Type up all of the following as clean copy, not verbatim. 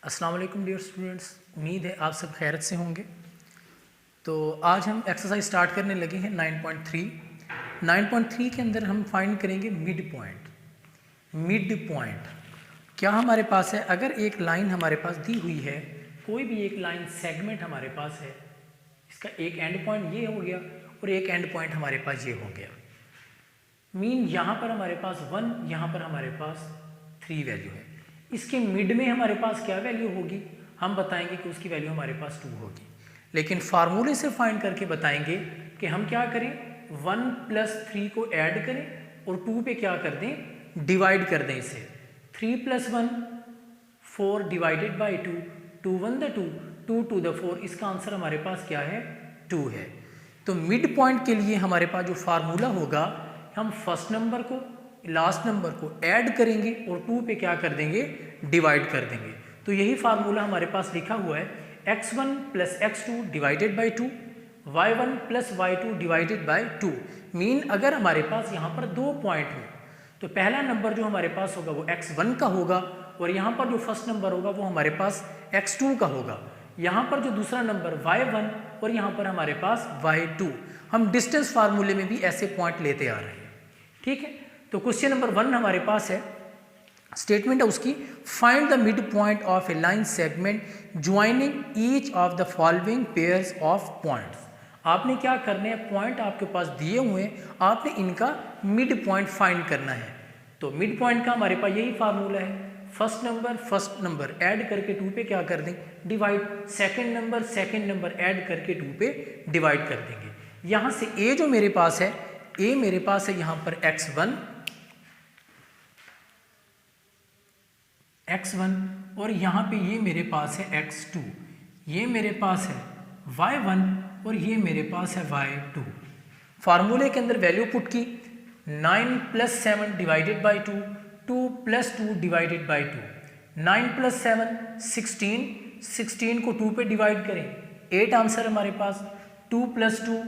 अस्सलाम वालेकुम dear students, उम्मीद है आप सब खैरियत से होंगे। तो आज हम एक्सरसाइज स्टार्ट करने लगे हैं 9.3 के अंदर हम फाइंड करेंगे मिड पॉइंट क्या हमारे पास है। अगर एक लाइन हमारे पास दी हुई है, कोई भी एक लाइन सेगमेंट हमारे पास है, इसका एक एंड पॉइंट ये हो गया और एक एंड पॉइंट हमारे पास ये हो गया। मीन यहाँ पर हमारे पास 1, यहाँ पर हमारे पास 3 वैल्यू है। इसके मिड में हमारे पास क्या वैल्यू होगी, हम बताएंगे कि उसकी वैल्यू हमारे पास 2 होगी। लेकिन फार्मूले से फाइंड करके बताएंगे कि हम क्या करें, 1 + 3 को ऐड करें और 2 पे क्या कर दें, डिवाइड कर दें इसे। 3 + 1 4 डिवाइडेड बाई 2, 2 1 2, 2 2 4, इसका आंसर हमारे पास क्या है, 2 है। तो मिड पॉइंट के लिए हमारे पास जो फार्मूला होगा, हम फर्स्ट नंबर को लास्ट नंबर को ऐड करेंगे और 2 पे क्या कर देंगे, डिवाइड कर देंगे। तो यही फार्मूला हमारे पास लिखा हुआ है, x1 + x2 divided by 2, y1 + y2 divided by 2। Mean अगर हमारे पास यहाँ पर 2 पॉइंट हो तो पहला नंबर जो हमारे पास होगा वो x1 का होगा और यहाँ पर जो फर्स्ट नंबर होगा वो हमारे पास x2 का होगा। यहाँ पर जो दूसरा नंबर y1 और यहाँ पर हमारे पास y2। हम डिस्टेंस फार्मूले में भी ऐसे पॉइंट लेते आ रहे हैं, ठीक है। तो क्वेश्चन नंबर 1 हमारे पास है, स्टेटमेंट है उसकी, find the mid point of A line segment joining each of the following pairs of points. आपने क्या करना है, पॉइंट आपके पास दिए हुए हैं, आपने इनका मिड पॉइंट फाइंड करना है। तो मिड पॉइंट का हमारे पास यही फार्मूला है, फर्स्ट नंबर ऐड करके 2 पे क्या कर दें, डिवाइड। सेकंड नंबर ऐड करके 2 पे डिवाइड कर देंगे। यहाँ से ए जो मेरे पास है, ए मेरे पास है यहाँ पर x1 और यहाँ पे ये मेरे पास है x2, ये मेरे पास है y1 और ये मेरे पास है y2। फार्मूले के अंदर वैल्यू पुट की, 9 + 7 डिवाइडेड बाई 2, 2 + 2 डिवाइडेड बाई 2, 9 + 7 16 को 2 पे डिवाइड करें, 8 आंसर हमारे पास। 2 + 2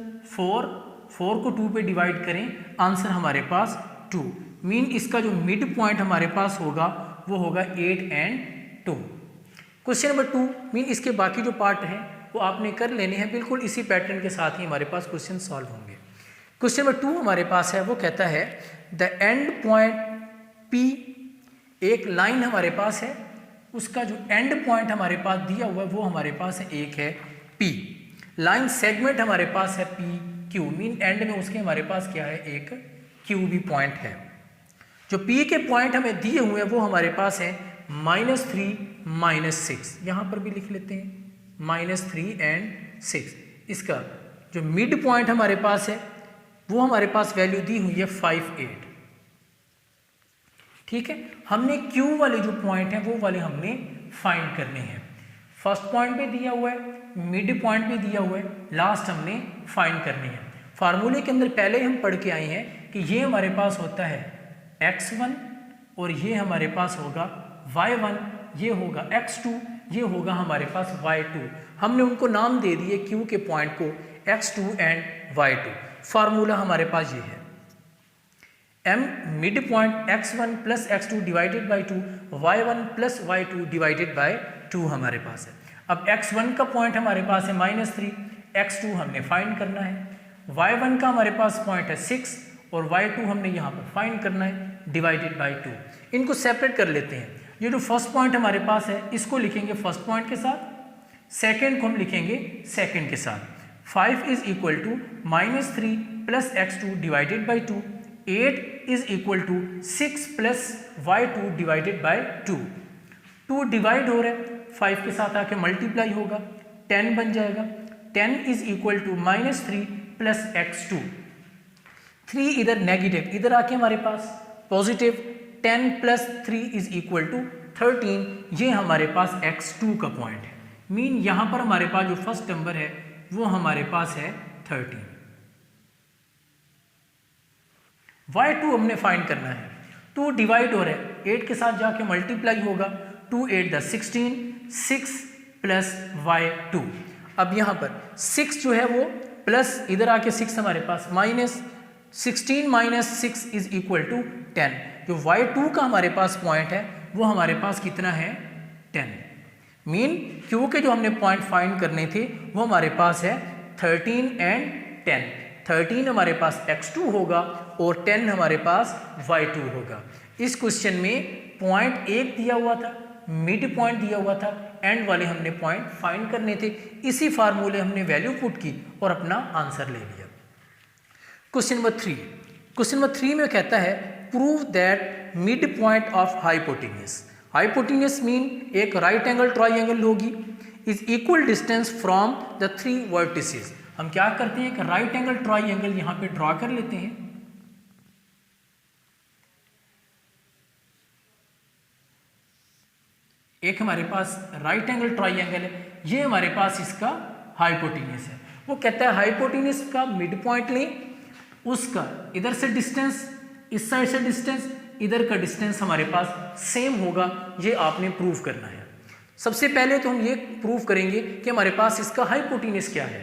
4 को 2 पे डिवाइड करें, आंसर हमारे पास 2। मीन इसका जो मिड पॉइंट हमारे पास होगा वो होगा 8 और 2। क्वेश्चन नंबर 2, मीन इसके बाकी जो पार्ट हैं वो आपने कर लेने हैं, बिल्कुल इसी पैटर्न के साथ ही हमारे पास क्वेश्चन सॉल्व होंगे। क्वेश्चन नंबर 2 हमारे पास है, वो कहता है द एंड पॉइंट P, एक लाइन हमारे पास है, उसका जो एंड पॉइंट हमारे पास दिया हुआ है वो हमारे पास है, एक है P। लाइन सेगमेंट हमारे पास है PQ, मीन एंड में उसके हमारे पास क्या है, एक Q भी पॉइंट है। जो P के पॉइंट हमें दिए हुए हैं वो हमारे पास है -3 -6, यहाँ पर भी लिख लेते हैं -3 और 6। इसका जो मिड पॉइंट हमारे पास है वो हमारे पास वैल्यू दी हुई है 5 8, ठीक है। हमने Q वाले जो पॉइंट हैं वो वाले हमने फाइंड करने हैं। फर्स्ट पॉइंट भी दिया हुआ है, मिड पॉइंट भी दिया हुआ है, लास्ट हमने फाइंड करने हैं। फार्मूले के अंदर पहले हम पढ़ के आए हैं कि ये हमारे पास होता है x1 और ये हमारे पास होगा y1, ये होगा x2, ये होगा हमारे पास y2। हमने उनको नाम दे दिए Q के पॉइंट को x2 और y2। फार्मूला हमारे पास ये है, m mid point x1 + x2 divided by 2, y1 + y2 divided by 2 हमारे पास है। अब x1 का पॉइंट हमारे पास है -3, x2 हमने फाइंड करना है, y1 का हमारे पास पॉइंट है 6 और y2 हमने यहाँ पर फाइंड करना है, डिवाइडेड बाई 2। इनको सेपरेट कर लेते हैं। ये जो फर्स्ट पॉइंट हमारे पास है इसको लिखेंगे फर्स्ट पॉइंट के साथ, सेकेंड को हम लिखेंगे सेकेंड के साथ। 5 = -3 + x2 divided by 2, 8 = 6 + y2 divided by 2। 2 divide हो रहा है, 5 के साथ आके मल्टीप्लाई होगा, 10 बन जाएगा। 10 = -3 + x2, 3 इधर नेगेटिव, इधर आके हमारे पास पॉजिटिव। 10 + 3 = 13, ये हमारे पास x2 का पॉइंट है। मीन यहाँ पर हमारे पास जो फर्स्ट नंबर है वो हमारे पास है 13। y2 हमने फाइंड करना है, 2 डिवाइड हो रहा है, 8 के साथ जाके मल्टीप्लाई होगा, 2 8 16, 6 + y2। अब यहाँ पर 6 जो है वो प्लस, इधर आके 6 हमारे पास -16 - 6 = 10। जो y2 का हमारे पास पॉइंट है वो हमारे पास कितना है, 10। मीन क्यू के जो हमने पॉइंट फाइंड करने थे वो हमारे पास है 13 एंड 10। 13 हमारे पास x2 होगा और 10 हमारे पास y2 होगा। इस क्वेश्चन में पॉइंट एक दिया हुआ था, मिड पॉइंट दिया हुआ था, एंड वाले हमने पॉइंट फाइंड करने थे। इसी फार्मूले हमने वैल्यू पुट की और अपना आंसर ले लिया। Question number 3। क्वेश्चन नंबर 3 में कहता है prove that mid point of hypotenuse. Hypotenuse mean एक राइट एंगल ट्राइंगल होगी is equal distance from the 3 vertices. हम क्या करते हैं, एक राइट एंगल ट्राइंगल यहां पे ड्रॉ कर लेते हैं। एक हमारे पास राइट एंगल ट्राइंगल है, ये हमारे पास इसका हाइपोटेन्यूज है। वो कहता है हाइपोटेन्यूज का मिड पॉइंट लें, उसका इधर से डिस्टेंस, इस साइड से डिस्टेंस, इधर का डिस्टेंस हमारे पास सेम होगा। ये आपने प्रूव करना है। सबसे पहले तो हम ये प्रूव करेंगे कि हमारे पास इसका हाइपोटेन्यूज क्या है।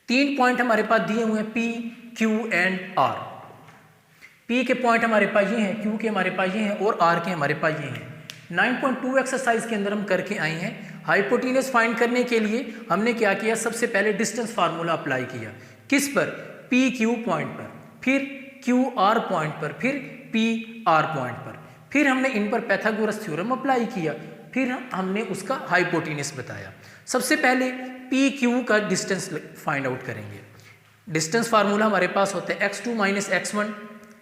3 पॉइंट हमारे पास दिए हुए हैं P, Q and R। P के पॉइंट हमारे पास ये हैं, Q के हमारे पास ये हैं और R के हमारे पास ये हैं। 9.2 एक्सरसाइज के अंदर हम करके आए हैं। हाइपोटेन्यूज फाइंड करने के लिए हमने क्या किया, सबसे पहले डिस्टेंस फार्मूला अप्लाई किया। किस पर, पी क्यू पॉइंट पर, फिर क्यू आर पॉइंट पर, फिर पी आर पॉइंट पर, फिर हमने इन पर पाइथागोरस थ्योरम अप्लाई किया, फिर हमने उसका हाइपोटेन्यूज बताया। सबसे पहले पी क्यू का डिस्टेंस फाइंड आउट करेंगे। डिस्टेंस फार्मूला हमारे पास होता है x2 minus x1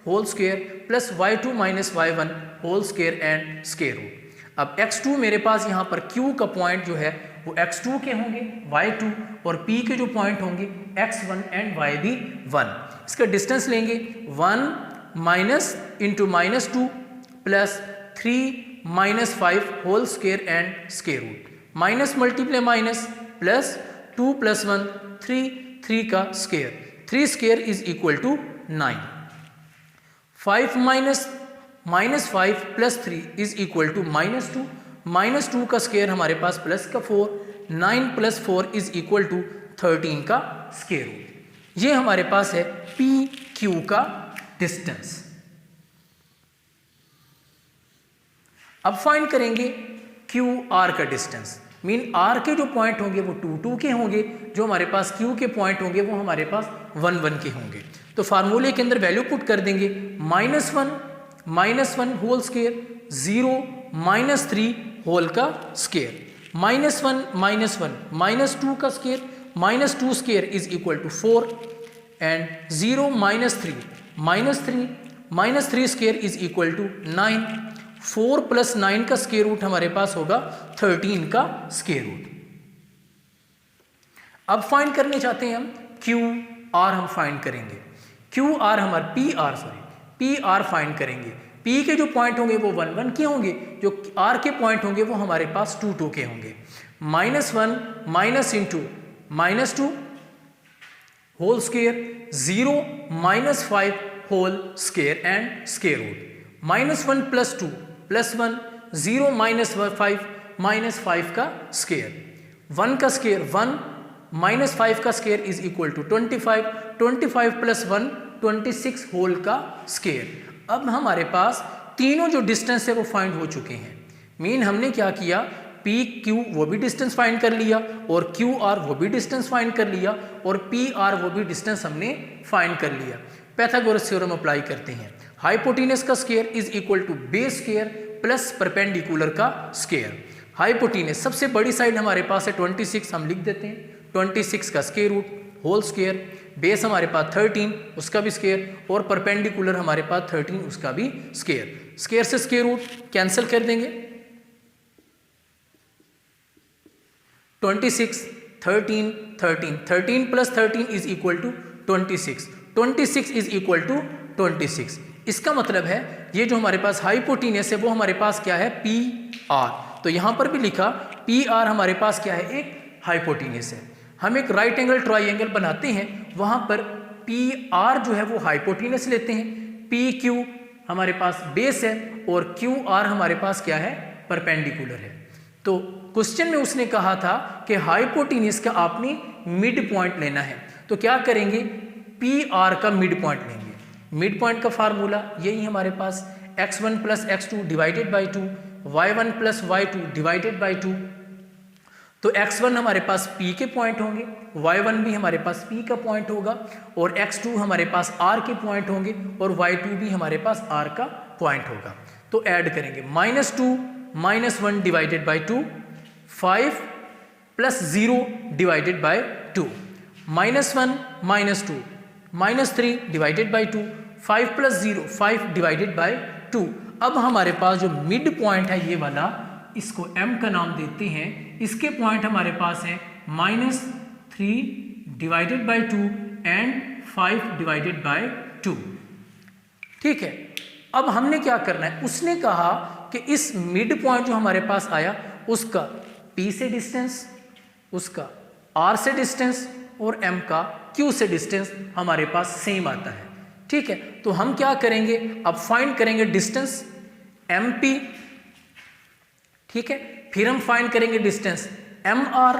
whole square plus y2 minus y1 whole square and square root. अब x2 मेरे पास यहाँ पर q का पॉइंट जो है वो x2 के होंगे, y2 और p के जो पॉइंट होंगे x1 एंड y भी 1। इसका डिस्टेंस लेंगे 1 minus into minus 2 plus 3 minus 5 whole square and square root. Minus multiply minus plus 2 plus 1 3 का square, 3 square is equal to 9। 5 minus 5 plus 3 is equal to -2, -2 का square हमारे पास plus का 4, 9 plus 4 is equal to 13 का square root. ये हमारे पास है P Q का distance. अब फाइंड करेंगे क्यू आर का डिस्टेंस। मीन आर के जो पॉइंट होंगे वो 2 2 के होंगे, जो हमारे पास क्यू के पॉइंट होंगे वो हमारे पास 1 1 के होंगे। तो फार्मूले के अंदर वैल्यू पुट कर देंगे -1 होल स्क्वायर 0 -3 होल का स्क्वायर, -1 -2 का square, -2 square is equal to 4 and 0 -3 square is equal to 9। 4 plus 9 का स्क्वायर रूट हमारे पास होगा 13 का स्क्वायर रूट। अब फाइंड करने चाहते हैं हम क्यू आर, हम फाइंड करेंगे क्यू आर हमारे पी आर फाइंड करेंगे। पी के जो पॉइंट होंगे वो 1 1 के होंगे, जो आर के पॉइंट होंगे वो हमारे पास 2 2 के होंगे। -1 minus into -2 whole square 0 -5 whole square and square root. -1 plus 2 plus 1 0 -5 का स्क्वायर, 1 का स्क्वायर 1 -5 का square is equal to 25 plus 1 26 whole का स्क्वायर। अब हमारे पास तीनों जो डिस्टेंस है वो फाइंड हो चुके हैं। मीन हमने क्या किया, पी क्यू वो भी डिस्टेंस फाइंड कर लिया और क्यू आर वो भी डिस्टेंस फाइंड कर लिया और पी आर वो भी डिस्टेंस हमने फाइंड कर लिया। पाइथागोरस थ्योरम अप्लाई करते हैं। हाइपोटेन्यूज का square is equal to base square plus perpendicular का स्क्वायर। हाइपोटेन्यूज सबसे बड़ी साइड हमारे पास है 26, हम लिख देते हैं 26 का square root whole square, base हमारे पास 13 उसका भी स्क्वायर और परपेंडिकुलर हमारे पास 13 उसका भी स्क्वायर। स्क्वायर से स्क्वायर रूट कैंसिल कर देंगे, 26 13 plus 13 is equal to 26 is equal to 26। इसका मतलब है ये जो हमारे पास हाइपोटेन्यूज है वो हमारे पास क्या है, पी आर। तो यहां पर भी लिखा पी आर हमारे पास क्या है, एक हाइपोटेन्यूज है। हम एक राइट एंगल ट्राइंगल बनाते हैं, वहां पर पी आर जो है वो हाइपोटेन्यूज लेते हैं, पी क्यू हमारे पास बेस है और क्यू आर हमारे पास क्या है, परपेंडिकुलर है। तो क्वेश्चन में उसने कहा था कि हाइपोटेन्यूज का आपने मिड पॉइंट लेना है, तो क्या करेंगे, पी आर का मिड पॉइंट लेंगे। मिड पॉइंट का फार्मूला यही हमारे पास x1 plus x2 divided by 2 y1 plus y2 divided by 2, तो x1 हमारे पास P के पॉइंट होंगे, y1 भी हमारे पास P का पॉइंट होगा, और x2 हमारे पास R के पॉइंट होंगे, और y2 भी हमारे पास R का पॉइंट होगा। तो ऐड करेंगे -2 -1 divided by 2, 5 plus 0 divided by 2, -1 -2 -3 divided by 2, 5 plus 0 5 divided by 2। अब हमारे पास जो मिड पॉइंट है ये वाला, इसको m का नाम देते हैं, इसके पॉइंट हमारे पास है -3 divided by 2 and 5 divided by 2। ठीक है, अब हमने क्या करना है, उसने कहा कि इस मिड पॉइंट जो हमारे पास आया उसका P से डिस्टेंस, उसका R से डिस्टेंस और M का Q से डिस्टेंस हमारे पास सेम आता है। ठीक है, तो हम क्या करेंगे, अब फाइंड करेंगे डिस्टेंस MP, ठीक है, फिर हम फाइंड करेंगे डिस्टेंस MR,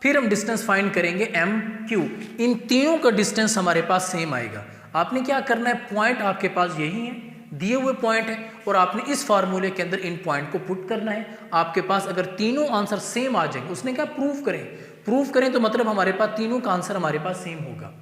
फिर हम डिस्टेंस फाइंड करेंगे MQ। इन तीनों का डिस्टेंस हमारे पास सेम आएगा। आपने क्या करना है, पॉइंट आपके पास यही है, दिए हुए पॉइंट है, और आपने इस फार्मूले के अंदर इन पॉइंट को पुट करना है। आपके पास अगर तीनों आंसर सेम आ जाएंगे, उसने क्या प्रूव करें, प्रूव करें तो मतलब हमारे पास तीनों का आंसर हमारे पास सेम होगा।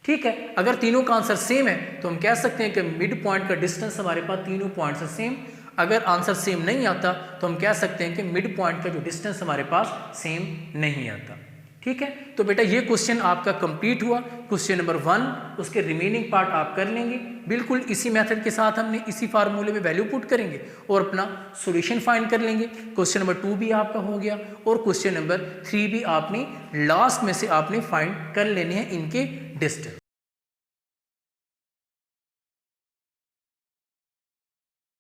ठीक है, अगर तीनों का आंसर सेम है तो हम कह सकते हैं कि मिड पॉइंट का डिस्टेंस हमारे पास तीनों पॉइंट से सेम। अगर आंसर सेम नहीं आता तो हम कह सकते हैं कि मिड पॉइंट का जो डिस्टेंस हमारे पास सेम नहीं आता। ठीक है, तो बेटा ये क्वेश्चन आपका कंप्लीट हुआ, क्वेश्चन नंबर 1। उसके रिमेनिंग पार्ट आप कर लेंगे, बिल्कुल इसी मेथड के साथ हमने इसी फार्मूले में वैल्यू पुट करेंगे और अपना सॉल्यूशन फाइंड कर लेंगे। क्वेश्चन नंबर 2 भी आपका हो गया, और क्वेश्चन नंबर 3 भी आपने लास्ट में से आपने फाइंड कर लेने हैं इनके डिस्टेंस।